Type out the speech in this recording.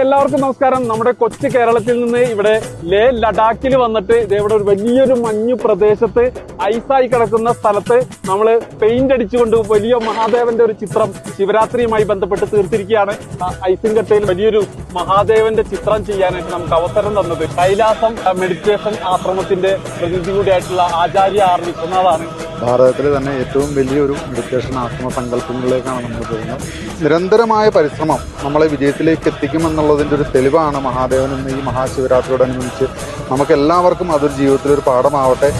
എല്ലാവർക്കും നമസ്കാരം. നമ്മുടെ കൊച്ചു കേരളത്തിൽ നിന്ന് ഇവിടെ ലേ ലഡാക്കിൽ വന്നിട്ട് ഇവിടെ ഒരു വലിയൊരു മഞ്ഞു പ്രദേശത്ത് ഐസായി കിടക്കുന്ന സ്ഥലത്ത് നമ്മൾ പെയിന്റ് അടിച്ചുകൊണ്ട് വലിയ മഹാദേവന്റെ ഒരു ചിത്രം ശിവരാത്രിയുമായി ബന്ധപ്പെട്ട് തീർത്തിരിക്കുകയാണ്. ഐസിൻകട്ടയിൽ വലിയൊരു മഹാദേവന്റെ ചിത്രം ചെയ്യാനായിട്ട് നമുക്ക് അവസരം തന്നത് കൈലാസം മെഡിറ്റേഷൻ ആശ്രമത്തിന്റെ പ്രതിനിധി കൂടിയായിട്ടുള്ള ആചാര്യ ആർ വിശ്വനാഥാണ്. ഭാരതത്തിലെ തന്നെ ഏറ്റവും വലിയൊരു മെഡിറ്റേഷൻ ആശ്രമ സങ്കല്പങ്ങളിലേക്കാണ് നമ്മൾ പോകുന്നത്. നിരന്തരമായ പരിശ്രമം നമ്മളെ വിജയത്തിലേക്ക് എത്തിക്കുമെന്നുള്ളതിൻ്റെ ഒരു തെളിവാണ് മഹാദേവൻ എന്ന ഈ മഹാശിവരാത്രിയോടനുബന്ധിച്ച് നമുക്ക് എല്ലാവർക്കും അതൊരു ജീവിതത്തിലൊരു പാഠമാവട്ടെ.